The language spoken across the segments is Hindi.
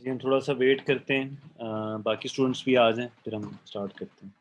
जी, हम थोड़ा-सा वेट करते हैं बाकी स्टूडेंट्स भी आ जाएँ, फिर हम स्टार्ट करते हैं।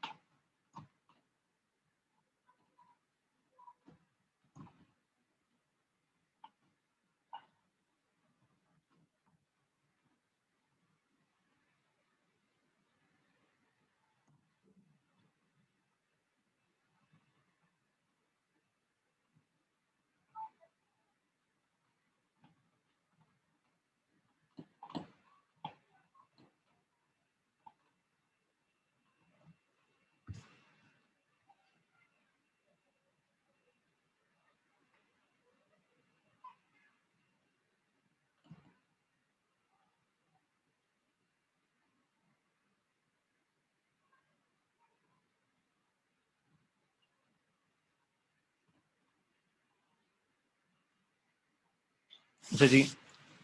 अच्छा जी,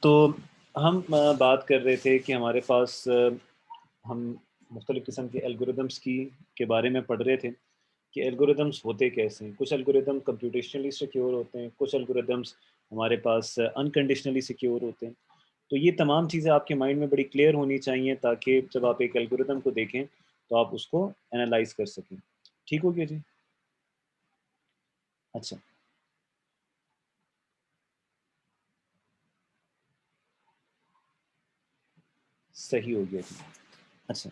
तो हम बात कर रहे थे कि हमारे पास हम मुख्तलिफ़ किस्म के एल्गोरिदम्स की के बारे में पढ़ रहे थे कि एल्गोरिदम्स होते कैसे हैं। कुछ एल्गोरिदम कंप्यूटेशनली सिक्योर होते हैं, कुछ एल्गोरिदम्स हमारे पास अनकंडीशनली सिक्योर होते हैं। तो ये तमाम चीज़ें आपके माइंड में बड़ी क्लियर होनी चाहिए ताकि जब आप एक एल्गोरिदम को देखें, तो आप उसको एनालाइज़ कर सकें। ठीक हो गया जी? अच्छा, सही हो गया जी। अच्छा,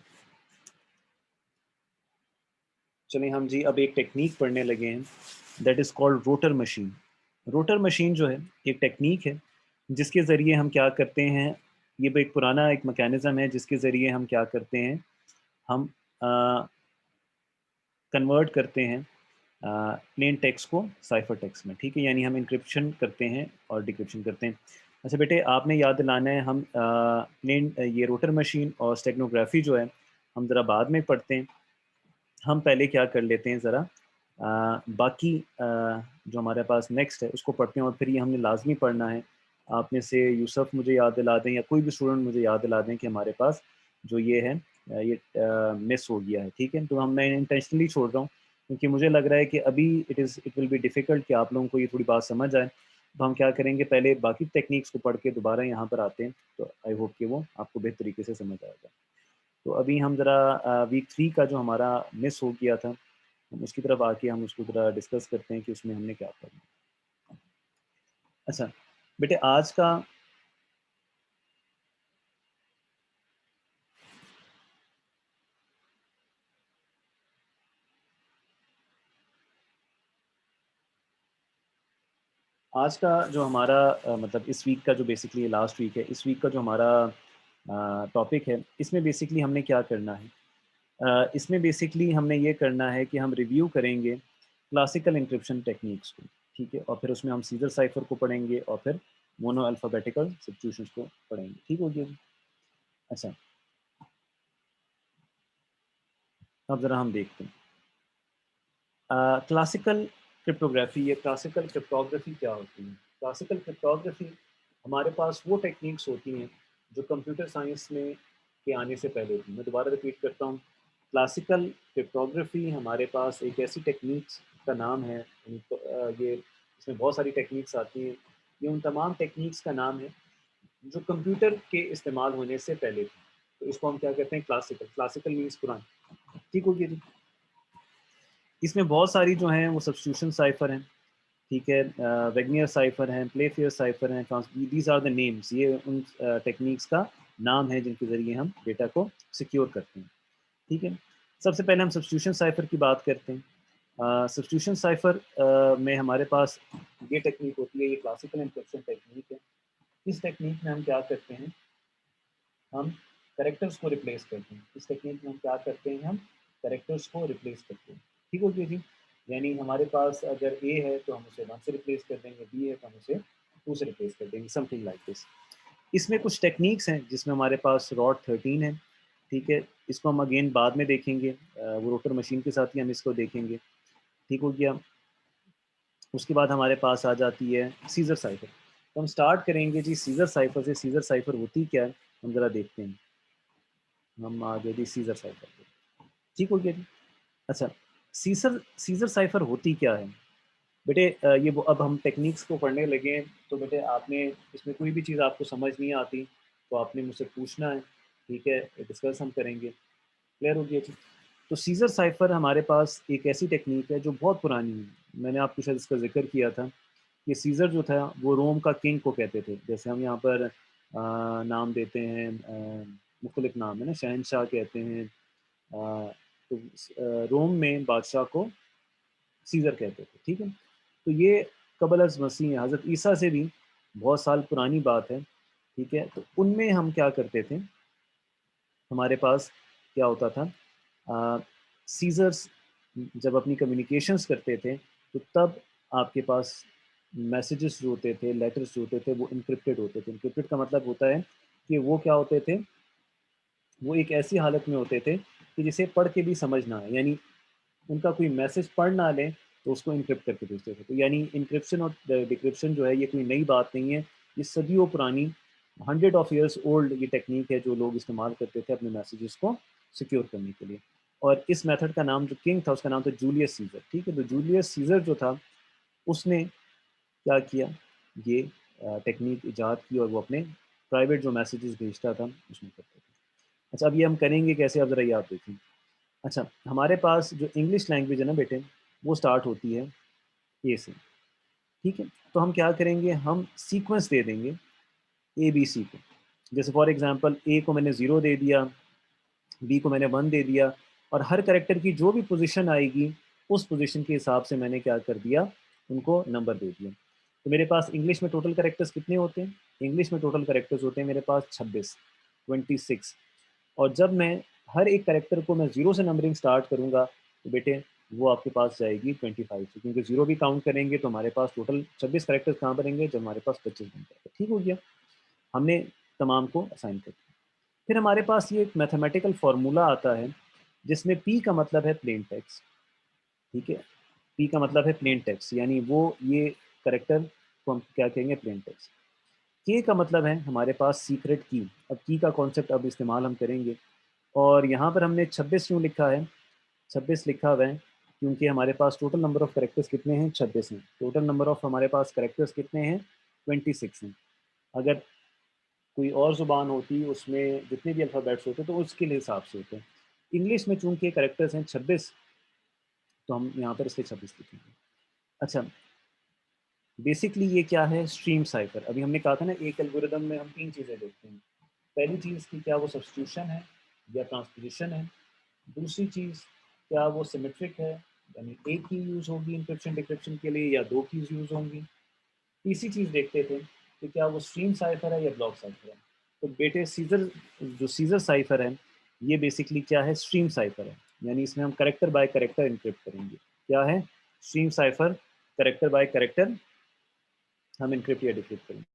चलिए हम जी अब एक टेक्नीक पढ़ने लगे हैं, that is called rotor machine. Rotor machine जो है, एक टेक्नीक है, जिसके ज़रिए हम क्या करते हैं, ये भी एक पुराना एक मैकेनिज़्म है जिसके ज़रिए हम क्या करते हैं, हम अ, कन्वर्ट करते हैं प्लेन टेक्स्ट को साइफर टेक्स्ट में, ठीक है? यानी हम एन्क्रिप्शन करते हैं और डिक्रिप्शन करते हैं। अच्छा बेटे, आपने याद दिलाना है, हम ये रोटर मशीन और स्टेगनोग्राफी जो है, हम ज़रा बाद में पढ़ते हैं। हम पहले क्या कर लेते हैं ज़रा बाकी जो हमारे पास नेक्स्ट है उसको पढ़ते हैं और फिर ये हमने लाज़मी पढ़ना है। आप में से यूसुफ़ मुझे याद दिला दें या कोई भी स्टूडेंट मुझे याद दिला दें कि हमारे पास जो ये है मिस हो गया है, ठीक है? तो मैं इंटेंशनली छोड़ रहा हूँ क्योंकि मुझे लग रहा है कि अभी इट विल बी डिफ़िकल्ट कि आप लोगों को ये थोड़ी बात समझ आए। तो हम क्या करेंगे, पहले बाकी टेक्निक्स को पढ़ के दोबारा यहाँ पर आते हैं, तो आई होप कि वो आपको बेहतर तरीके से समझ आएगा। तो अभी हम ज़रा वीक 3 का जो हमारा मिस हो गया था, हम उसकी तरफ आके हम उसको ज़रा डिस्कस करते हैं कि उसमें हमने क्या पढ़ा। अच्छा, बेटे आज का जो हमारा मतलब इस वीक का जो बेसिकली लास्ट वीक है, इस वीक का जो हमारा टॉपिक है, इसमें बेसिकली हमने क्या करना है? इसमें बेसिकली हमने ये करना है कि हम रिव्यू करेंगे क्लासिकल एन्क्रिप्शन टेक्निक्स को, ठीक है? और फिर उसमें हम सीज़र साइफ़र को पढ़ेंगे और फिर मोनो अल्फ़ाबेटिकल सब्स्टिट्यूशंस को पढ़ेंगे। ठीक हो गया जी? अच्छा, अब ज़रा हम देखते हैं। क्लासिकल क्रिप्टोग्राफी या क्लासिकल क्रिप्टोग्राफी क्या होती है? क्लासिकल क्रिप्टोग्राफी हमारे पास वो टेक्निक्स होती हैं जो कंप्यूटर साइंस में के आने से पहले थी। मैं दोबारा रिपीट करता हूँ, क्लासिकल क्रिप्टोग्राफी हमारे पास एक ऐसी टेक्निक्स का नाम है, ये इसमें बहुत सारी टेक्निक्स आती हैं। ये उन तमाम टेक्निक्स का नाम है जो कंप्यूटर के इस्तेमाल होने से पहले थी। तो इसको हम क्या कहते हैं, क्लासिकल। क्लासिकल मीन्स पुरानी। ठीक हो गया जी? इसमें बहुत सारी जो हैं वो सब्स्टिट्यूशन साइफ़र हैं, ठीक है? वेगनियर साइफ़र हैं, प्लेफेयर साइफ़र हैं, दीज़ आर द नेम्स, ये उन टेक्निक्स का नाम है जिनके ज़रिए हम डेटा को सिक्योर करते हैं, ठीक है? सबसे पहले हम सब्स्टिट्यूशन साइफ़र की बात करते हैं। सब्स्टिट्यूशन साइफ़र में हमारे पास ये टेक्निक होती है, ये क्लासिकल एन्क्रिप्शन टेक्निक है। इस टेक्निक में हम क्या करते हैं, हम कैरेक्टर्स को रिप्लेस करते हैं। इस टेक्निक में हम क्या करते हैं, हम कैरेक्टर्स को रिप्लेस करते हैं। ठीक हो गया जी? यानी हमारे पास अगर ए है तो हम उसे 1 से रिप्लेस कर देंगे, बी है तो हम उसे 2 से रिप्लेस कर देंगे, समथिंग लाइक दिस। इसमें कुछ टेक्निक्स हैं जिसमें हमारे पास रॉड 13 है, ठीक है? इसको हम अगेन बाद में देखेंगे, वो रोटर मशीन के साथ ही हम इसको देखेंगे। ठीक हो गया? उसके बाद हमारे पास आ जाती है सीज़र साइफ़र। तो हम स्टार्ट करेंगे जी सीज़र साइफ़र से। सीज़र साइफ़र होती क्या है? हम ज़रा देखते हैं। हम आ गए जी सीज़र साइफ़र पे। ठीक हो गया जी? अच्छा, सीज़र साइफ़र होती क्या है? बेटे ये वो अब हम टेक्निक्स को पढ़ने लगे हैं, तो बेटे आपने इसमें कोई भी चीज़ आपको समझ नहीं आती, तो आपने मुझसे पूछना है, ठीक है, डिस्कस हम करेंगे। क्लियर हो गया जी? तो सीजर साइफर हमारे पास एक ऐसी टेक्निक है जो बहुत पुरानी है, मैंने आपको शायद इसका जिक्र किया था। कि सीजर जो था वो रोम का किंग को कहते थे, जैसे हम यहाँ पर नाम देते हैं, मुख्तलिफ नाम है ना, शहनशाह कहते हैं, तो रोम में बादशाह को सीजर कहते थे, ठीक है। तो ये कबल अज़ मसीह हज़रत ईसा से भी बहुत साल पुरानी बात है, ठीक है। तो उनमें हम क्या करते थे, हमारे पास क्या होता था, सीजर्स जब अपनी कम्युनिकेशंस करते थे तो तब आपके पास मैसेजेस जो होते थे, लेटर्स जो होते थे, वो इनक्रिप्टेड होते थे। इनक्रिप्टेड का मतलब होता है कि वो क्या होते थे, वो एक ऐसी हालत में होते थे कि जिसे पढ़ के भी समझ ना आए, यानी उनका कोई मैसेज पढ़ ना ले तो उसको इनक्रिप्ट करके भेजते थे। तो यानी इनक्रिप्शन और डिक्रिप्शन जो है ये कोई नई बात नहीं है, ये सदियों पुरानी, 100 of years ओल्ड ये टेक्निक है जो लोग इस्तेमाल करते थे अपने मैसेजेस को सिक्योर करने के लिए। और इस मेथड का नाम जो किंग था उसका नाम था जूलियस सीजर, ठीक है। तो जूलियस सीजर जो था उसने क्या किया, ये टेक्निक इजाद की और वो अपने प्राइवेट जो मैसेजेस भेजता था उसमें करते थे। अच्छा, अब ये हम करेंगे कैसे, अब जरा याद देखिए। अच्छा, हमारे पास जो इंग्लिश लैंग्वेज है ना बेटे, वो स्टार्ट होती है ए से, ठीक है। तो हम क्या करेंगे, हम सीक्वेंस दे देंगे ए बी सी को। जैसे फॉर एग्जांपल ए को मैंने 0 दे दिया, बी को मैंने 1 दे दिया, और हर करेक्टर की जो भी पोजीशन आएगी उस पोजीशन के हिसाब से मैंने क्या कर दिया, उनको नंबर दे दिया। तो मेरे पास इंग्लिश में टोटल करेक्टर्स कितने होते हैं, इंग्लिश में टोटल करेक्टर्स होते हैं मेरे पास 26। और जब मैं हर एक करेक्टर को मैं 0 से नंबरिंग स्टार्ट करूंगा तो बेटे वो आपके पास जाएगी 25 से, क्योंकि 0 भी काउंट करेंगे तो हमारे पास टोटल 26 करेक्टर्स कहाँ बनेंगे, जब हमारे पास 25 बन जाएगा। ठीक हो गया, हमने तमाम को असाइन कर दिया। फिर हमारे पास ये एक मैथमेटिकल फार्मूला आता है जिसमें पी का मतलब है प्लेन टेक्स्ट, ठीक है। पी का मतलब है प्लेन टेक्स्ट, यानी वो ये करेक्टर को हम क्या कहेंगे, प्लेन टेक्स्ट। के का मतलब है हमारे पास सीक्रेट की। अब की का कॉन्सेप्ट अब इस्तेमाल हम करेंगे, और यहाँ पर हमने 26 क्यों लिखा है, 26 लिखा हुआ है क्योंकि हमारे पास टोटल नंबर ऑफ करेक्टर्स कितने हैं, 26 हैं। टोटल नंबर ऑफ हमारे पास करेक्टर्स कितने हैं, 26 हैं। अगर कोई और ज़ुबान होती उसमें जितने भी अल्फ़ाबेट्स होते तो उसके हिसाब से होते हैं। इंग्लिश में चूंकि करेक्टर्स हैं 26, तो हम यहाँ पर इसलिए 26 लिखेंगे। अच्छा, बेसिकली ये क्या है, स्ट्रीम साइफर। अभी हमने कहा था ना, एक एल्गोरिदम में हम 3 चीज़ें देखते हैं। पहली चीज़ कि क्या वो सब्स्टिट्यूशन है या ट्रांसपोजिशन है। दूसरी चीज़, क्या वो सिमेट्रिक है, यानी एक की यूज़ होगी इंक्रिप्शन डिक्रिप्शन के लिए या 2 कीज़ यूज़ होंगी। तीसरी चीज़ देखते थे कि क्या वो स्ट्रीम साइफर है या ब्लॉक साइफर है। तो बेटे सीजर, जो सीजर साइफर है ये बेसिकली क्या है, स्ट्रीम साइफर है, यानी इसमें हम करेक्टर बाय करेक्टर इनक्रिप्ट करेंगे। क्या है, stream cipher, character by character हम इनक्रिप्ट या डिक्रिप्ट करेंगे।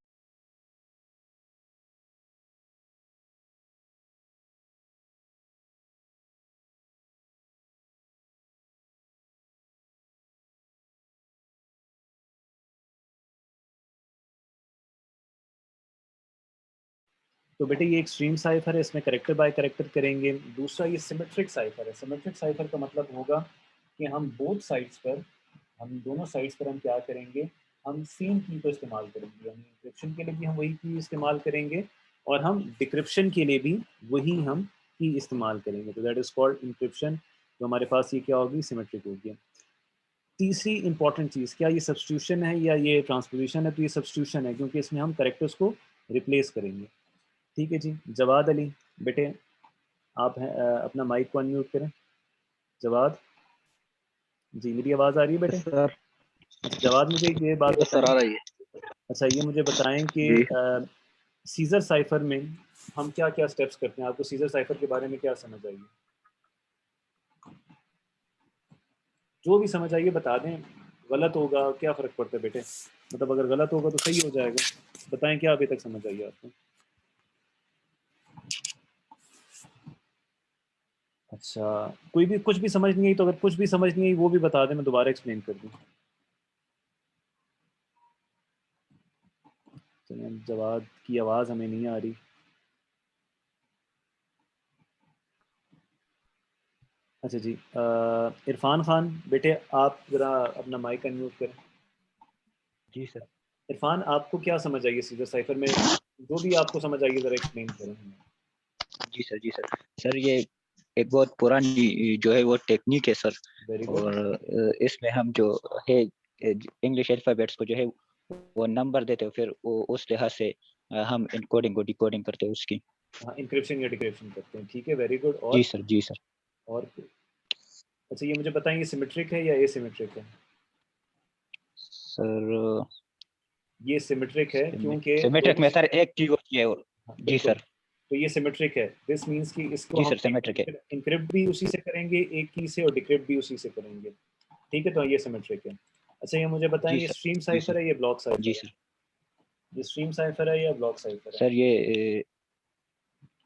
तो बेटे ये एक स्ट्रीम साइफर है, इसमें करेक्टर बाय करेक्टर करेंगे। दूसरा ये सिमेट्रिक साइफर है। सिमेट्रिक साइफर का मतलब होगा कि हम बोथ साइड्स पर, हम दोनों साइड्स पर हम क्या करेंगे, हम सेम की को इस्तेमाल करेंगे, यानी इंक्रिप्शन के लिए भी हम वही की इस्तेमाल करेंगे और हम डिक्रिप्शन के लिए भी वही हम की इस्तेमाल करेंगे। तो दैट इज कॉल्ड इंक्रिप्शन। तो हमारे पास ये क्या होगी, सिमेट्रिक होगी। तीसरी इंपॉर्टेंट चीज़, क्या ये सब्स्टिट्यूशन है या ये ट्रांसपोजिशन है, तो ये सब्स्टिट्यूशन है क्योंकि इसमें हम करेक्टर्स को रिप्लेस करेंगे। ठीक है जी। जवाद अली बेटे, आप हैं, अपना माइक को अनम्यूट करें। जवाद जी, मेरी आवाज़ आ रही है बेटे? सर। अच्छा जवाद, मुझे ये बात यस सर, बताएं। आ रही है अच्छा, ये मुझे बताएं कि जी। सीजर साइफर में हम क्या क्या स्टेप्स करते हैं। आपको सीजर साइफर के बारे में क्या समझ आई है, जो भी समझ आई है बता दें। गलत होगा क्या फ़र्क पड़ता है बेटे, मतलब अगर गलत होगा तो सही हो जाएगा। बताएं क्या अभी तक समझ आई है आपको। अच्छा, कोई भी कुछ भी समझ नहीं आई तो, अगर कुछ भी समझ नहीं आई वो भी बता दें, मैं दोबारा एक्सप्लेन कर दूँ। चलिए, जवाब की आवाज़ हमें नहीं आ रही। अच्छा जी, इरफान खान बेटे, आप ज़रा अपना माइक अनम्यूट करें। जी सर। इरफान, आपको क्या समझ आई है सीजर साइफर में, जो भी आपको समझ आइए ज़रा एक्सप्लेन करें। जी सर, जी सर। सर ये एक बहुत पुरानी जो है वो टेक्निक है सर, वेरी गुड। और इसमें हम जो है इंग्लिश अल्फ़ाबेट्स को जो है वो नंबर देते हैं, फिर वो उस लिहाज से हम एन्कोडिंग और डिकोडिंग करते हैं उसकी। हाँ, एन्क्रिप्शन या डिक्रिप्शन करते हैं, ठीक है, वेरी गुड। जी सर, जी सर। और अच्छा ये मुझे बताएँ, ये सिमेट्रिक है या एसिमेट्रिक है? सर ये सिमेट्रिक है क्योंकि सिमेट्रिक दोनों में सर एक की होती है और हाँ, जी बिल्कुल। सर, तो ये सिमेट्रिक है। दिस मीन्स कि इसको जी हम सर सिमेट्रिक है। एन्क्रिप्ट भी उसी से करेंगे एक की से और डिक्रिप्ट भी उसी से करेंगे। ठीक है, तो ये सिमेट्रिक है। अच्छा ये मुझे बताएँ, जी ये सर, स्ट्रीम जी साइफ़र सर, है या ब्लॉक जी साइफ़र है? सर। ये स्ट्रीम साइफ़र है या ब्लॉक साइफ़र है? सर ये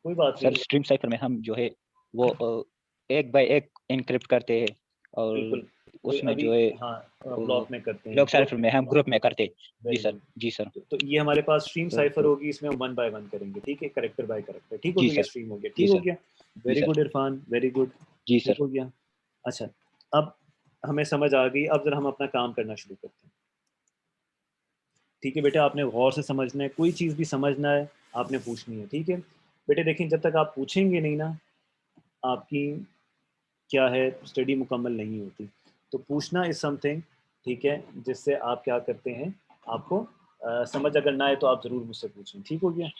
कोई बात सर नहीं, स्ट्रीम साइफ़र में हम जो है वो एक बाय एक एन्क्रिप्ट करते हैं, और बिल्कुल। तो उसमें अभी जो है हाँ, वो ब्लॉक में करते हैं, ब्लॉक ग्रुप साइफ़र में में हम करते हैं। ग्रुप में करते हैं। जी वेरी सर, गुड। जी सर। तो ये हमारे पास स्ट्रीम साइफ़र तो होगी, इसमें हम 1 बाय 1 करेंगे, ठीक है? करैक्टर बाय करैक्टर, ठीक हो? जी तो ये सर, स्ट्रीम हो गया, जी ठीक हो सर, गया? जी very sir, good Irfan, very good, जी ठीक सर। हो गया। अच्छा, अब हमें समझ आ गई, अब ज़रा हम अपना काम करना शुरू करते हैं। ठीक है बेटा, आपने गौर से समझना है, कोई चीज़ भी समझना है, आपने पूछनी है, ठीक है? बेटे देखिए, जब तक आप पूछेंगे नहीं ना, आपकी क्या है, स्टडी मुकम्मल नहीं होती। तो पूछना इज़ समथिंग, ठीक है, जिससे आप क्या करते हैं, आपको समझ अगर ना आए तो आप ज़रूर मुझसे पूछें, ठीक हो गया?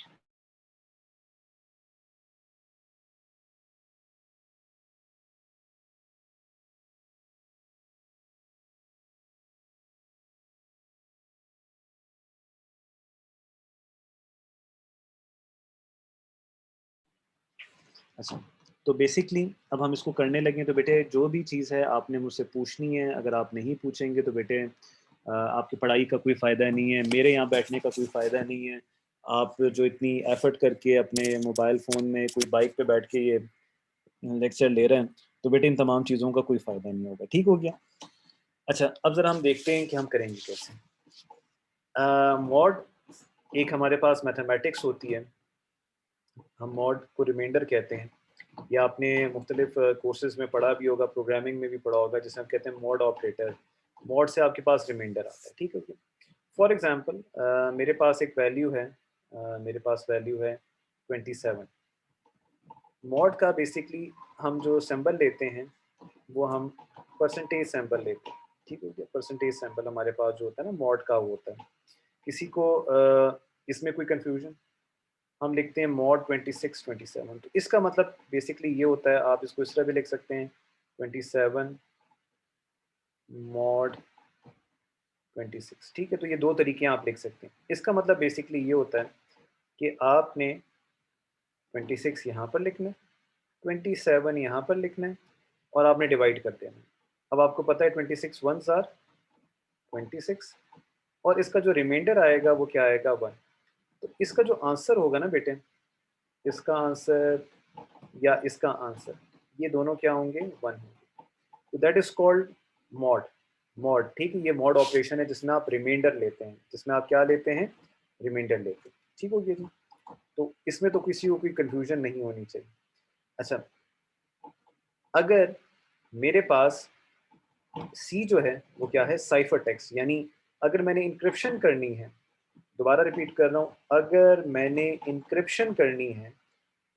अच्छा, तो बेसिकली अब हम इसको करने लगे, तो बेटे जो भी चीज़ है आपने मुझसे पूछनी है, अगर आप नहीं पूछेंगे तो बेटे आपकी पढ़ाई का कोई फ़ायदा नहीं है, मेरे यहाँ बैठने का कोई फ़ायदा नहीं है। आप जो इतनी एफ़र्ट करके अपने मोबाइल फ़ोन में कोई बाइक पे बैठ के ये लेक्चर ले रहे हैं, तो बेटे इन तमाम चीज़ों का कोई फ़ायदा नहीं होगा, ठीक हो गया? अच्छा, अब ज़रा हम देखते हैं कि हम करेंगे कैसे। मॉड एक हमारे पास मैथमेटिक्स होती है, हम मॉड को रिमाइंडर कहते हैं। या आपने मुख्तलिफ कोर्सेज़ में पढ़ा भी होगा, प्रोग्रामिंग में भी पढ़ा होगा, जिसे हम कहते हैं मॉड ऑपरेटर। मॉड से आपके पास रिमाइंडर आता है, ठीक है? ओके। फॉर एग्ज़ाम्पल मेरे पास एक वैल्यू है, मेरे पास वैल्यू है 27। मॉड का बेसिकली हम जो सिंबल लेते हैं, वो हम परसेंटेज सिंबल लेते हैं, ठीक है? परसेंटेज सिंबल हमारे पास जो होता है ना मॉड का, वो होता है। किसी को इसमें कोई कन्फ्यूज़न? हम लिखते हैं मॉड 26 27, तो इसका मतलब बेसिकली ये होता है, आप इसको इस तरह भी लिख सकते हैं 27 मॉड 26, ठीक है? तो ये दो तरीके आप लिख सकते हैं। इसका मतलब बेसिकली ये होता है कि आपने 26 यहाँ पर लिखना है, 27 यहाँ पर लिखना है, और आपने डिवाइड कर देना है। अब आपको पता है 26 वन्स आर 26, और इसका जो रिमाइंडर आएगा वो क्या आएगा, 1। तो इसका जो आंसर होगा ना बेटे, इसका आंसर या इसका आंसर, ये दोनों क्या होंगे, 1 होंगे। तो that is called mod. Mod, ठीक है? ये मॉड ऑपरेशन है जिसमें आप रिमाइंडर लेते हैं, जिसमें आप क्या लेते हैं, रिमाइंडर लेते हैं, ठीक हो गया जी? तो इसमें तो किसी को कोई कंफ्यूजन नहीं होनी चाहिए। अच्छा, अगर मेरे पास सी जो है वो क्या है, साइफर टेक्स्ट, यानी अगर मैंने इंक्रिप्शन करनी है, दोबारा रिपीट कर रहा हूँ, अगर मैंने इंक्रिप्शन करनी है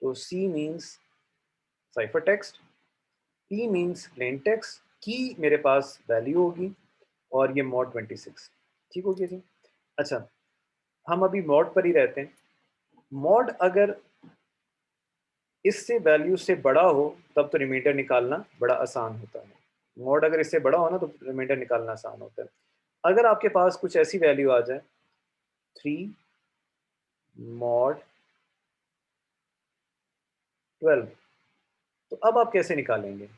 तो C means cipher text, P means plain text, की मेरे पास वैल्यू होगी, और ये मॉड 26, ठीक हो गया जी? अच्छा, हम अभी मॉड पर ही रहते हैं। मॉड अगर इससे वैल्यू से बड़ा हो तब तो रिमाइंडर निकालना बड़ा आसान होता है। मॉड अगर इससे बड़ा हो ना तो रिमाइंडर निकालना आसान होता है। अगर आपके पास कुछ ऐसी वैल्यू आ जाए 3 मॉड 12, तो अब आप कैसे निकालेंगे?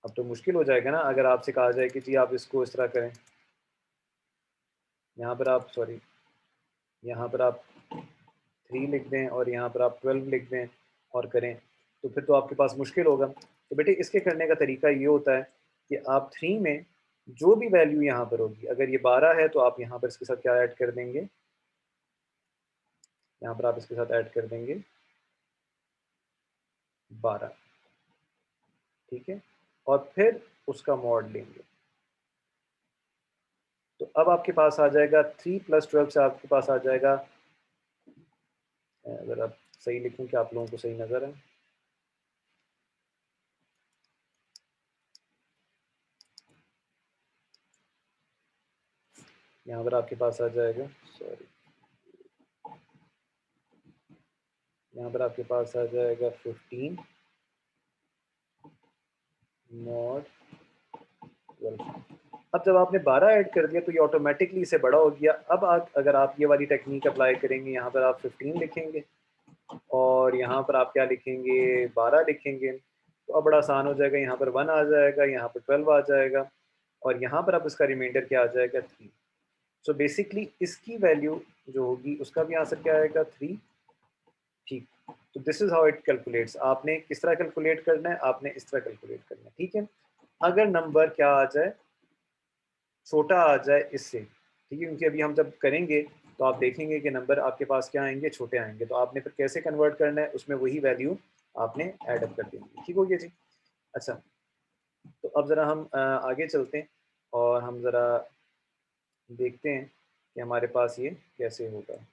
अब तो मुश्किल हो जाएगा ना, अगर आपसे कहा जाए कि जी आप इसको इस तरह करें, यहाँ पर आप सॉरी यहाँ पर आप 3 लिख दें और यहाँ पर आप 12 लिख दें और करें, तो फिर तो आपके पास मुश्किल होगा। तो बेटे इसके करने का तरीका ये होता है कि आप 3 में जो भी वैल्यू यहाँ पर होगी, अगर ये 12 है तो आप यहाँ पर इसके साथ क्या ऐड कर देंगे, यहाँ पर आप इसके साथ ऐड कर देंगे 12, ठीक है? और फिर उसका मॉड लेंगे। तो अब आपके पास आ जाएगा 3 + 12 से आपके पास आ जाएगा अगर आप सही लिखूं कि आप लोगों को सही नज़र है। यहाँ पर आपके पास आ जाएगा, सॉरी, यहाँ पर आपके पास आ जाएगा 15 मॉड 12। अब जब आपने 12 ऐड कर दिया तो ये ऑटोमेटिकली इससे बड़ा हो गया। अब अगर आप ये वाली टेक्निक अप्लाई करेंगे, यहाँ पर आप 15 लिखेंगे और यहाँ पर आप क्या लिखेंगे, 12 लिखेंगे, तो अब बड़ा आसान हो जाएगा। यहाँ पर 1 आ जाएगा, यहाँ पर 12 आ जाएगा और यहाँ पर अब इसका रिमाइंडर क्या आ जाएगा, 3। सो बेसिकली इसकी वैल्यू जो होगी उसका भी आंसर क्या आएगा, 3। ठीक, तो this is how it calculates. आपने किस तरह कैलकुलेट करना है, आपने इस तरह कैलकुलेट करना है। ठीक है, अगर नंबर क्या आ जाए, छोटा आ जाए इससे, ठीक है, क्योंकि अभी हम जब करेंगे तो आप देखेंगे कि नंबर आपके पास क्या आएंगे, छोटे आएंगे, तो आपने फिर कैसे कन्वर्ट करना है, उसमें वही वैल्यू आपने ऐड अप कर देंगे। ठीक हो गया जी। अच्छा, तो अब ज़रा हम आगे चलते हैं और हम ज़रा देखते हैं कि हमारे पास ये कैसे होगा।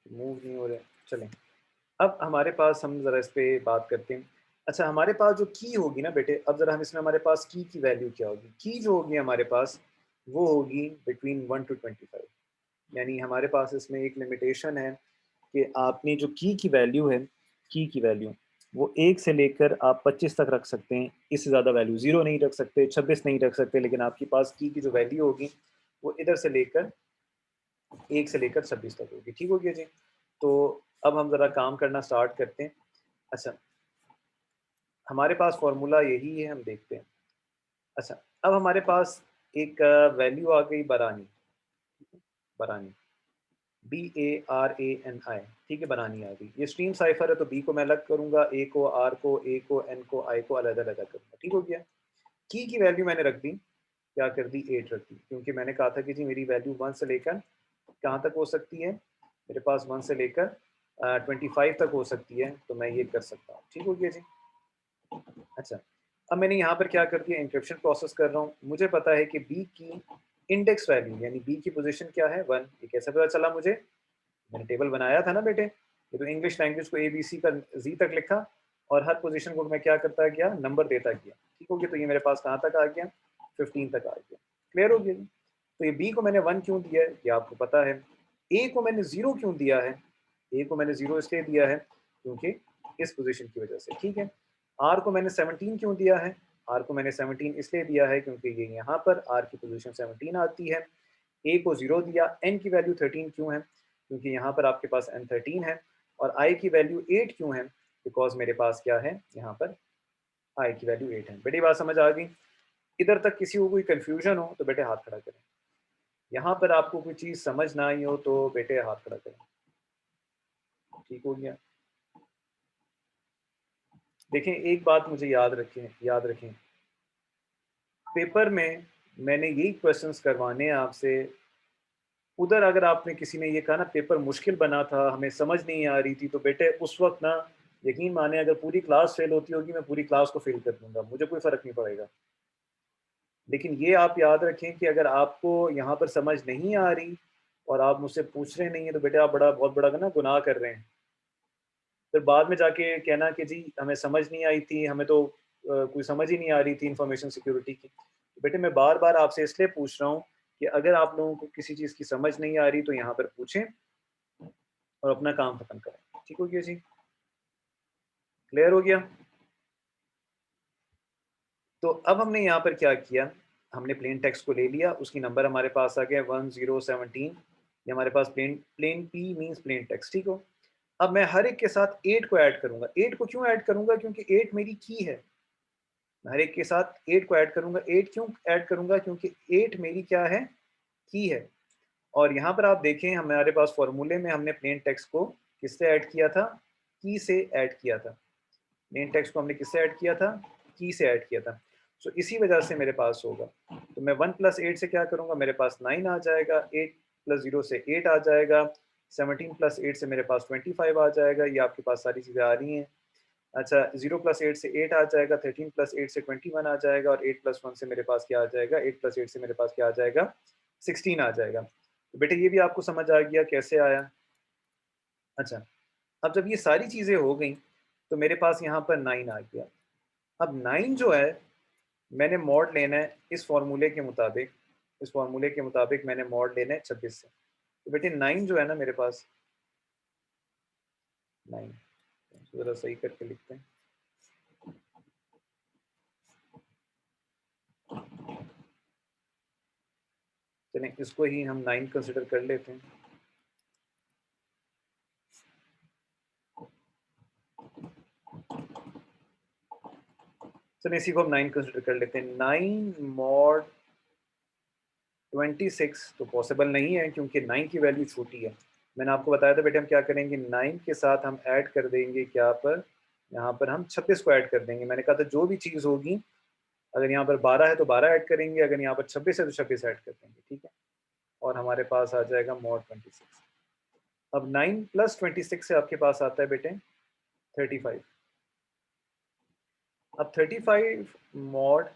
मूव नहीं हो रहे, चलें। अब हमारे पास हम ज़रा इस पे बात करते हैं। अच्छा, हमारे पास जो की होगी ना बेटे, अब ज़रा हम इसमें हमारे पास की वैल्यू क्या होगी, की जो होगी हमारे पास वो होगी बिटवीन 1 to 25। यानी हमारे पास इसमें एक लिमिटेशन है कि आपने जो की वैल्यू है, की वैल्यू वो 1 से लेकर आप 25 तक रख सकते हैं। इससे ज़्यादा वैल्यू 0 नहीं रख सकते, 26 नहीं रख सकते, लेकिन आपके पास की जो वैल्यू होगी वो इधर से लेकर 1 से लेकर 26 तक होगी। ठीक हो गया जी। तो अब हम ज़रा काम करना स्टार्ट करते हैं। अच्छा, हमारे पास फॉर्मूला यही है, हम देखते हैं। अच्छा, अब हमारे पास एक वैल्यू आ गई बरानी, बरानी, BARANI। ठीक है, बनानी आ गई। ये स्ट्रीम साइफर है तो बी को मैं अलग करूंगा, ए को, आर को, ए को, एन को, आई को अलग अलग करूंगा। ठीक हो गया। की वैल्यू मैंने रख दी, क्या कर दी, 8 रख दी, क्योंकि मैंने कहा था कि जी मेरी वैल्यू 1 से लेकर कहाँ तक हो सकती है, मेरे पास 1 से लेकर 25 तक हो सकती है, तो मैं ये कर सकता हूँ। ठीक हो गया जी। अच्छा, अब मैंने यहाँ पर क्या कर दिया, इंक्रिप्शन प्रोसेस कर रहा हूँ। मुझे पता है कि बी की इंडेक्स वैल्यू यानी बी की पोजीशन क्या है, 1। ये कैसे पता चला मुझे, मैंने टेबल बनाया था ना बेटे। ये तो इंग्लिश लैंग्वेज को ABC का जी तक लिखा और हर पोजीशन को मैं क्या करता गया, नंबर देता गया। ठीक हो गया, तो ये मेरे पास कहाँ तक आ गया, 15 तक आ गया। क्लियर हो गया जी। तो ये बी को मैंने 1 क्यों दिया है, ये आपको पता है। ए को मैंने 0 क्यों दिया है, ए को मैंने 0 इसलिए दिया है क्योंकि इस पोजीशन की वजह से। ठीक है, आर को मैंने 17 क्यों दिया है, आर को मैंने 17 इसलिए दिया है क्योंकि ये यहाँ पर आर की पोजीशन 17 आती है। ए को 0 दिया, एन की वैल्यू 13 क्यों है, क्योंकि यहाँ पर आपके पास एन 13 है। और आई की वैल्यू 8 क्यों है, बिकॉज मेरे पास क्या है, यहाँ पर आई की वैल्यू 8 है। बेटी बात समझ आ गई। इधर तक किसी को कोई कंफ्यूजन हो तो बेटे हाथ खड़ा करें। यहाँ पर आपको कोई चीज़ समझ ना आई हो तो बेटे हाथ खड़ा करें। ठीक हो गया। देखें, एक बात मुझे याद रखें, याद रखें, पेपर में मैंने यही क्वेश्चंस करवाने हैं आपसे। उधर अगर आपने किसी ने ये कहा ना पेपर मुश्किल बना था, हमें समझ नहीं आ रही थी, तो बेटे उस वक्त ना यकीन माने अगर पूरी क्लास फेल होती होगी मैं पूरी क्लास को फेल कर दूंगा, मुझे कोई फ़र्क नहीं पड़ेगा। लेकिन ये आप याद रखें कि अगर आपको यहाँ पर समझ नहीं आ रही और आप मुझसे पूछ रहे नहीं हैं तो बेटे आप बहुत बड़ा ना गुनाह कर रहे हैं। फिर बाद में जाके कहना कि जी हमें समझ नहीं आई थी, हमें तो कोई समझ ही नहीं आ रही थी इंफॉर्मेशन सिक्योरिटी की। तो बेटे मैं बार बार आपसे इसलिए पूछ रहा हूँ कि अगर आप लोगों को किसी चीज़ की समझ नहीं आ रही तो यहाँ पर पूछें और अपना काम खत्म करें। ठीक हो गया जी, क्लियर हो गया। तो अब हमने यहाँ पर क्या किया, हमने प्लेन टेक्स्ट को ले लिया, उसकी नंबर हमारे पास आ गया 1017। ये हमारे पास plain plain P means plain text. ठीक हो, अब मैं हर एक के साथ 8 को ऐड करूंगा। 8 को क्यों ऐड करूंगा, क्योंकि 8 मेरी की है। मैं हर एक के साथ 8 को ऐड करूंगा। 8 क्यों ऐड करूंगा, क्योंकि 8 मेरी क्या है, की है। और यहाँ पर आप देखें हमारे पास फॉर्मूले में हमने प्लेन टेक्स्ट को किससे ऐड किया था, की से ऐड किया था। प्लेन टेक्स्ट को हमने किससे ऐड किया था, की से ऐड किया था। सो इसी वजह से मेरे पास होगा। तो मैं 1 + 8 से क्या करूँगा, मेरे पास 9 आ जाएगा। 8 + 0 से 8 आ जाएगा। 17 + 8 से मेरे पास 25 आ जाएगा। ये आपके पास सारी चीज़ें आ रही हैं। अच्छा 0 + 8 से 8 आ जाएगा, 13 + 8 से 21 आ जाएगा, और 8 + 1 से मेरे पास क्या आ जाएगा, 8 + 8 से मेरे पास क्या आ जाएगा, 16 आ जाएगा। तो बेटे ये भी आपको समझ आ गया कैसे आया। अच्छा, अब जब ये सारी चीज़ें हो गई तो मेरे पास यहाँ पर 9 आ गया। अब 9 जो है मैंने मॉड लेना है इस फार्मूले के मुताबिक, इस फार्मूले के मुताबिक मैंने मॉड लेना है 26 से। तो बेटे 9 जो है ना मेरे पास, 9 ज़रा सही करके लिखते हैं। चलें इसको ही हम 9 कंसिडर कर लेते हैं। चलिए इसी को हम 9 कंसिडर कर लेते हैं। 9 मॉड 26 तो पॉसिबल नहीं है क्योंकि 9 की वैल्यू छोटी है। मैंने आपको बताया था बेटे हम क्या करेंगे, 9 के साथ हम ऐड कर देंगे क्या पर, यहाँ पर हम 26 को ऐड कर देंगे। मैंने कहा था जो भी चीज़ होगी, अगर यहाँ पर 12 है तो 12 ऐड करेंगे, अगर यहाँ पर 26 है तो 26 ऐड कर देंगे, ठीक है। और हमारे पास आ जाएगा मॉड 26। अब 9 + 26 से आपके पास आता है बेटे 35। अब 35 मॉड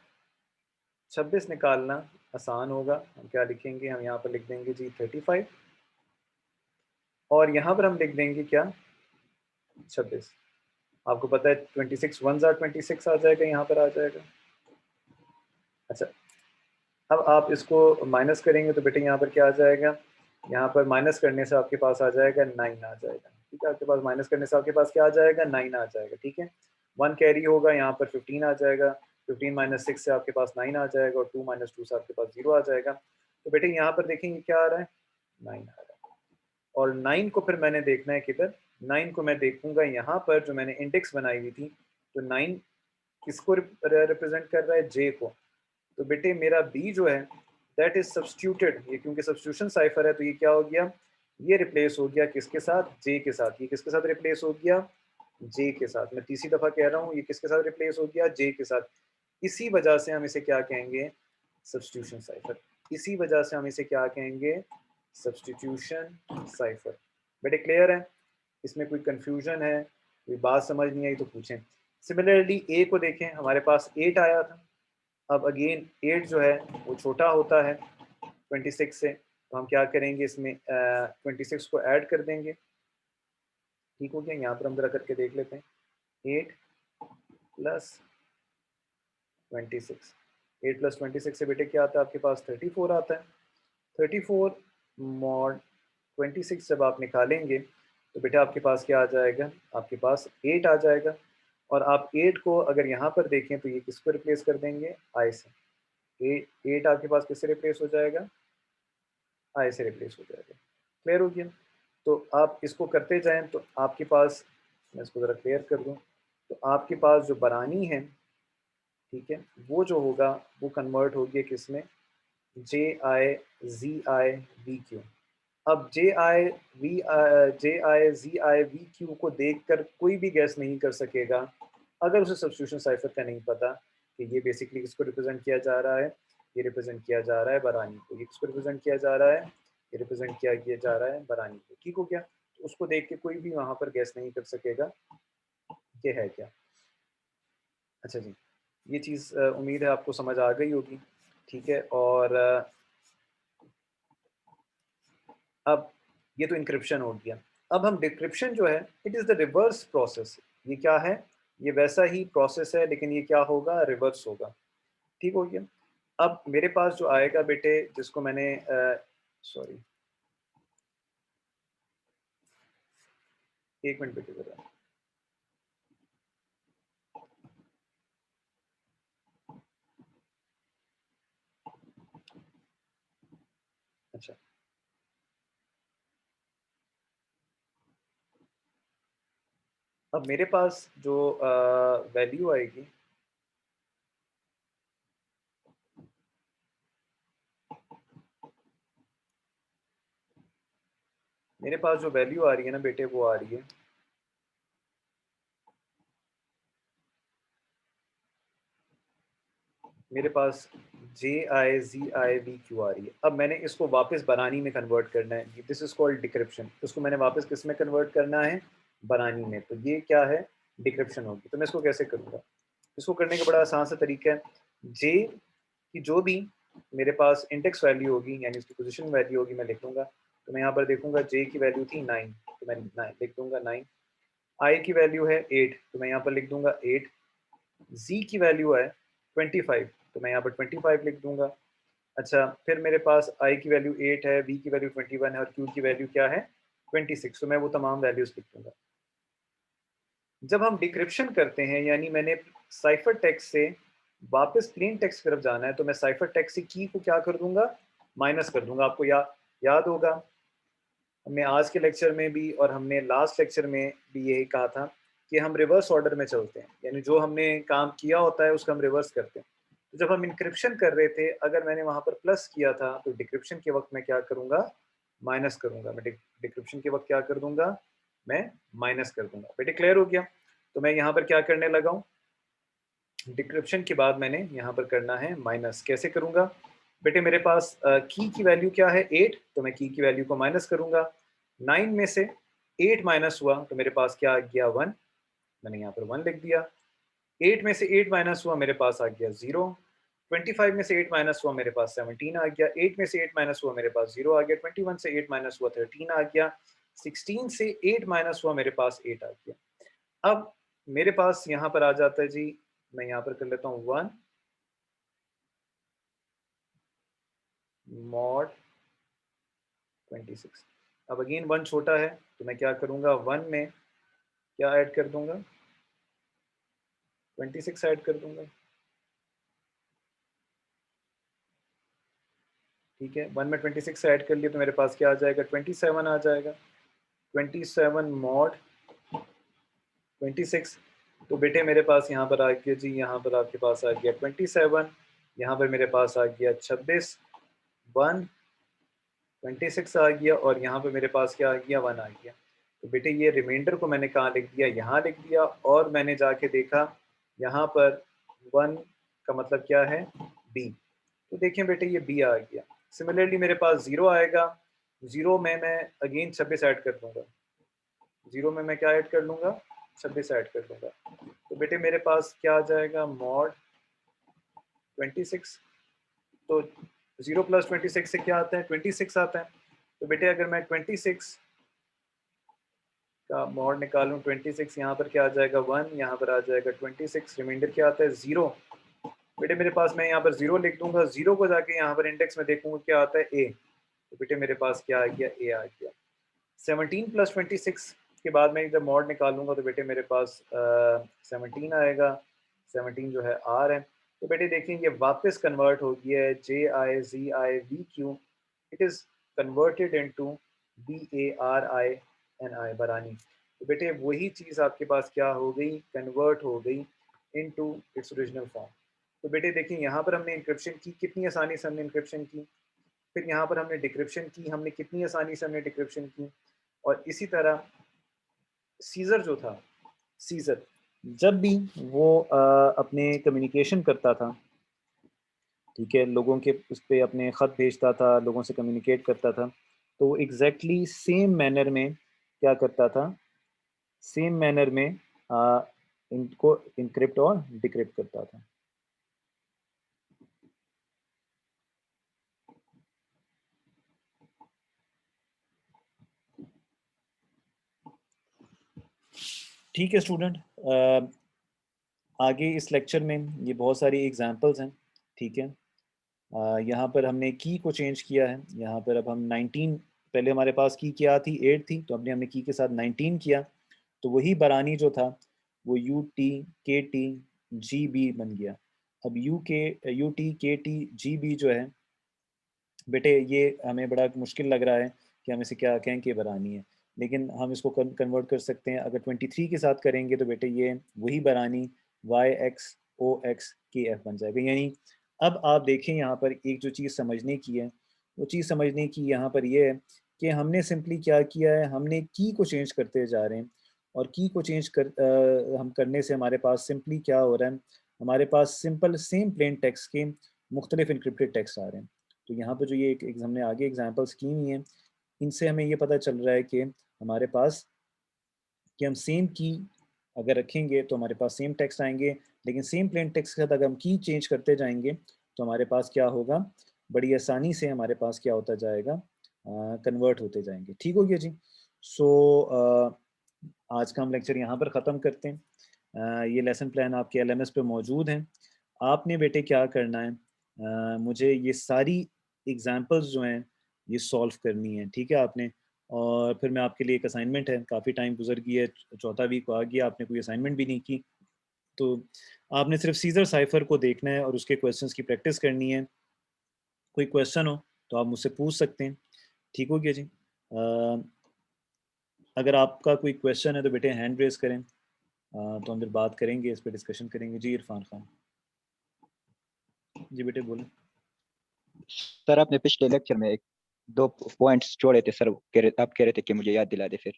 26 निकालना आसान होगा। हम क्या लिखेंगे, हम यहाँ पर लिख देंगे जी 35, और यहाँ पर हम लिख देंगे क्या, 26। आपको पता है 26 1 ज़ा 26 आ जाएगा, यहाँ पर आ जाएगा। अच्छा, अब आप इसको माइनस करेंगे तो बेटे यहाँ पर क्या आ जाएगा, यहाँ पर माइनस करने से आपके पास आ जाएगा 9 आ जाएगा, ठीक है। आपके पास माइनस करने से आपके पास क्या आ जाएगा, 9 आ जाएगा, ठीक है। 1 कैरी होगा, यहाँ पर 15 आ जाएगा, 15 - 6 से आपके पास 9 आ जाएगा, और 2 - 2 से आपके पास 0 आ जाएगा। तो बेटे यहाँ पर देखेंगे क्या आ रहा है, 9 आ रहा है। और 9 को फिर मैंने देखना है किधर, 9 को मैं देखूंगा यहाँ पर जो मैंने इंडेक्स बनाई हुई थी। तो 9 किसको रिप्रेजेंट कर रहा है, जे को। तो बेटे मेरा बी जो है दैट इज सब्स्टिट्यूटेड, ये क्योंकि सब्स्टिट्यूशन साइफर है तो ये क्या हो गया, ये रिप्लेस हो गया किसके साथ, जे के साथ। ये किसके साथ रिप्लेस हो गया, जे के साथ। मैं तीसरी दफा कह रहा हूँ, ये किसके साथ रिप्लेस हो गया, जे के साथ। इसी वजह से हम इसे क्या कहेंगे, सब्स्टिट्यूशन साइफर। इसी वजह से हम इसे क्या कहेंगे, सब्स्टिट्यूशन साइफर। बेटे क्लियर है, इसमें कोई कंफ्यूजन है, कोई बात समझ नहीं आई तो पूछें। सिमिलरली ए को देखें, हमारे पास 8 आया था। अब अगेन 8 जो है वो छोटा होता है 26 से, तो हम क्या करेंगे, इसमें 26 को ऐड कर देंगे, ठीक हो गया। यहाँ पर हम जरा करके देख लेते हैं, 8 + 26, 8 + 26 से बेटे क्या आता है आपके पास, 34 आता है। 34 मॉड 26 जब आप निकालेंगे तो बेटा आपके पास क्या आ जाएगा, आपके पास 8 आ जाएगा। और आप 8 को अगर यहाँ पर देखें तो ये किसको रिप्लेस कर देंगे, आई से। 8 आपके पास किससे रिप्लेस हो जाएगा, आई से रिप्लेस हो जाएगा। क्लियर हो गया। तो आप इसको करते जाएं तो आपके पास, मैं इसको ज़रा क्लियर कर दूं, तो आपके पास जो बरानी है, ठीक है, वो जो होगा वो कन्वर्ट हो गया किस में, JIZIVQ। अब JIZIVQ को देखकर कोई भी गैस नहीं कर सकेगा अगर उसे सब्स्टिट्यूशन साइफर का नहीं पता कि ये बेसिकली किसको रिप्रेजेंट किया जा रहा है, ये रिप्रेजेंट किया जा रहा है बरानी को। ये किसको रिप्रेजेंट किया जा रहा है, ये रिप्रेजेंट किया जा रहा है बरानी को, ठीक हो गया। तो उसको देख के कोई भी वहाँ पर गैस नहीं कर सकेगा ये है क्या। अच्छा जी, ये चीज़ उम्मीद है आपको समझ आ गई होगी, ठीक है। और अब ये तो इंक्रिप्शन हो गया। अब हम डिक्रिप्शन जो है, it is the reverse process. ये क्या है, ये वैसा ही प्रोसेस है लेकिन ये क्या होगा, रिवर्स होगा, ठीक हो गया। अब मेरे पास जो आएगा बेटे, जिसको मैंने सॉरी एक मिनट बेटे ज़रा, अच्छा अब मेरे पास जो वैल्यू आएगी, मेरे पास जो वैल्यू आ रही है ना बेटे, वो आ रही है मेरे पास JIZIVQ आ रही है। अब मैंने इसको वापस बनानी में कन्वर्ट करना है, दिस इज कॉल्ड डिक्रिप्शन। इसको मैंने वापस किस में कन्वर्ट करना है, बनानी में। तो ये क्या है, डिक्रिप्शन होगी। तो मैं इसको कैसे करूँगा? इसको करने का बड़ा आसान सा तरीका है, जे की जो भी मेरे पास इंडेक्स वैल्यू होगी यानी उसकी पोजीशन वैल्यू होगी मैं लिख लूँगा। तो मैं यहाँ पर देखूँगा जे की वैल्यू थी 9, तो मैं लिख दूँगा 9। आई की वैल्यू है 8, तो मैं यहाँ पर लिख दूँगा 8। जी की वैल्यू है 25, तो मैं यहाँ पर 25 लिख दूँगा। अच्छा, फिर मेरे पास आई की वैल्यू 8 है, वी की वैल्यू 21 है और क्यू की वैल्यू क्या है 26, तो मैं वो तमाम वैल्यूज़ लिख दूँगा। जब हम डिक्रिप्शन करते हैं यानी मैंने साइफर टेक्स्ट से वापस प्लेन टेक्स्ट की तरफ जाना है, तो मैं साइफर टेक्स्ट से की को क्या कर दूंगा, माइनस कर दूंगा। आपको याद होगा हमने आज के लेक्चर में भी और हमने लास्ट लेक्चर में भी यही कहा था कि हम रिवर्स ऑर्डर में चलते हैं, यानी जो हमने काम किया होता है उसका हम रिवर्स करते हैं। तो जब हम इंक्रिप्शन कर रहे थे, अगर मैंने वहाँ पर प्लस किया था तो डिक्रिप्शन के वक्त मैं क्या करूँगा, माइनस करूँगा। मैं डिक्रिप्शन के वक्त क्या कर दूंगा, मैं माइनस कर दूंगा। बेटे क्लियर हो गया? तो मैं यहाँ पर क्या करने लगा हूँ, डिक्रिप्शन के बाद मैंने यहाँ पर करना है माइनस। कैसे करूँगा बेटे, मेरे पास की वैल्यू क्या है 8, तो मैं की वैल्यू को माइनस करूँगा। 9 में से 8 माइनस हुआ तो मेरे पास क्या आ गया 1, मैंने यहाँ पर 1 लिख दिया। 8 में से 8 माइनस हुआ मेरे पास आ गया 0। 25 में से 8 माइनस हुआ मेरे पास 17 आ गया। 8 में से 8 माइनस हुआ मेरे पास 0 आ गया। 21 से 8 माइनस हुआ 13 आ गया। 16 से 8 माइनस हुआ मेरे पास 8 आ गया। अब मेरे पास यहाँ पर आ जाता है जी, मैं यहाँ पर कर लेता हूँ 1 मॉड 26। अब अगेन 1 छोटा है तो मैं क्या करूँगा, 1 में क्या ऐड कर दूंगा, 26 ऐड कर दूंगा। ठीक है, 1 में 26 ऐड कर लिया तो मेरे पास क्या आ जाएगा, 27 आ जाएगा। 27 मॉड 26। तो बेटे मेरे पास यहाँ पर आ गया जी, यहाँ पर आपके पास आ गया 27, यहाँ पर मेरे पास आ गया 26, 1 26 आ गया और यहाँ पे मेरे पास क्या आ गया 1 आ गया। तो बेटे ये रिमाइंडर को मैंने कहाँ लिख दिया, यहाँ लिख दिया और मैंने जाके देखा यहाँ पर 1 का मतलब क्या है, बी। तो देखिए बेटे ये बी आ गया। सिमिलरली मेरे पास 0 आएगा, 0 में मैं अगेन 26 ऐड कर दूंगा। 0 में मैं क्या ऐड कर लूँगा, 26 ऐड कर दूंगा। तो बेटे मेरे पास क्या आ जाएगा, मॉड 26। तो 0 प्लस 26 से क्या आता है, 26 आता है। तो बेटे अगर मैं 26 का मॉड निकालूं, 26 यहाँ पर क्या आ जाएगा 1, यहाँ पर आ जाएगा 26, रिमाइंडर क्या आता है 0। बेटे मेरे पास, मैं यहाँ पर 0 लिख दूंगा, 0 को जाके यहाँ पर इंडेक्स में देखूंगा क्या आता है ए। तो बेटे मेरे पास क्या आ गया, ए आ गया। 17 प्लस 26 के बाद मैं जब मॉड निकालूंगा तो बेटे मेरे पास 17 आएगा। 17 जो है आर है। तो बेटे देखिए ये वापस कन्वर्ट हो गया है, J I G I V Q, it is converted into B A R I N I, बरानी। तो बेटे वही चीज़ आपके पास क्या हो गई, कन्वर्ट हो गई इनटू इट्स ओरिजिनल फॉर्म। तो बेटे देखिए यहाँ पर हमने इंक्रिप्शन की, कितनी आसानी से हमने इंक्रिप्शन की। फिर यहाँ पर हमने डिक्रिप्शन की, हमने कितनी आसानी से हमने डिक्रिप्शन की। और इसी तरह सीज़र जो था, सीज़र जब भी वो अपने कम्युनिकेशन करता था, ठीक है, लोगों के उस पे अपने ख़त भेजता था, लोगों से कम्युनिकेट करता था, तो वो एग्जैक्टली सेम मैनर में क्या करता था, सेम मैनर में इनको इनक्रिप्ट और डिक्रिप्ट करता था। ठीक है स्टूडेंट, आगे इस लेक्चर में ये बहुत सारी एग्जांपल्स हैं। ठीक है, यहाँ पर हमने की को चेंज किया है। यहाँ पर अब हम 19, पहले हमारे पास की क्या थी, 8 थी, तो हमने की के साथ 19 किया, तो वही बरानी जो था वो यू टी के टी जी बी बन गया। अब यू टी के टी जी बी जो है बेटे, ये हमें बड़ा मुश्किल लग रहा है कि हम इसे क्या कहें कि बरानी है, लेकिन हम इसको कन्वर्ट कर सकते हैं। अगर 23 के साथ करेंगे तो बेटे ये वही बरानी वाई एक्स ओ एक्स के एफ बन जाएगा। यानी अब आप देखें यहाँ पर एक जो चीज़ समझने की है, वो चीज़ समझने की यहाँ पर ये है कि हमने सिंपली क्या किया है, हमने की को चेंज करते जा रहे हैं और की को चेंज हम करने से हमारे पास सिंपली क्या हो रहा है, हमारे पास सिंपल सेम प्लेन टेक्स्ट के मुख्तलिफ इनक्रिप्टेड टेक्स्ट आ रहे हैं। तो यहाँ पर जो ये हमने आगे एग्जांपल्स की हुई हैं, इनसे हमें ये पता चल रहा है कि हमारे पास कि हम सेम की अगर रखेंगे तो हमारे पास सेम टेक्स्ट आएंगे, लेकिन सेम प्लेन टेक्स्ट के साथ अगर हम की चेंज करते जाएंगे तो हमारे पास क्या होगा, बड़ी आसानी से हमारे पास क्या होता जाएगा, कन्वर्ट होते जाएंगे। ठीक हो गया जी। सो आज का हम लेक्चर यहाँ पर ख़त्म करते हैं। ये लेसन प्लान आपके LMS पे मौजूद हैं। आपने बेटे क्या करना है, मुझे ये सारी एग्जांपल्स जो हैं ये सॉल्व करनी है, ठीक है आपने। और फिर मैं आपके लिए एक असाइनमेंट है, काफ़ी टाइम गुजर गया है, चौथा वीक आ गया, आपने कोई असाइनमेंट भी नहीं की। तो आपने सिर्फ सीजर साइफर को देखना है और उसके क्वेश्चंस की प्रैक्टिस करनी है। कोई क्वेश्चन हो तो आप मुझसे पूछ सकते हैं। ठीक हो गया जी। अगर आपका कोई क्वेश्चन है तो बेटे हैंड रेज करें, तो हम फिर बात करेंगे, इस पर डिस्कशन करेंगे। जी इरफान खान, जी बेटे बोलें। सर आपने पिछले लेक्चर में एक दो पॉइंट्स जोड़े थे सर, आप कह रहे थे कि मुझे याद दिला दे फिर।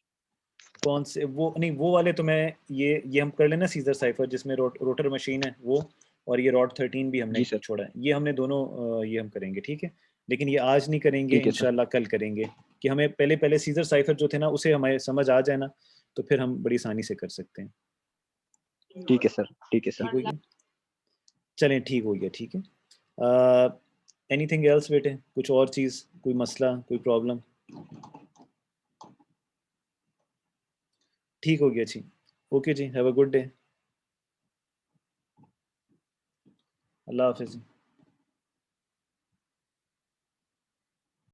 कौन से? वो नहीं, वो वाले तो मैं, ये हम कर लेना सीजर साइफर जिसमें रोटर मशीन है वो, और ये रॉड 13 भी हमने जी सर। छोड़ा है, ये हमने दोनों ये हम करेंगे, ठीक है। लेकिन ये आज नहीं करेंगे, ठीक है सर। इंशाल्लाह कल करेंगे। कि हमें पहले पहले सीजर साइफर जो थे ना उसे हमें समझ आ जाए ना, तो फिर हम बड़ी आसानी से कर सकते हैं। ठीक है सर। ठीक है ठीक सर। हो गया, चलें ठीक हो गया, ठीक है। एनीथिंग एल्स बेटे, कुछ और चीज़, कोई मसला, कोई प्रॉब्लम? ठीक हो गया जी। ओके जी, हैव अ गुड डे। अल्लाह हाफिज़।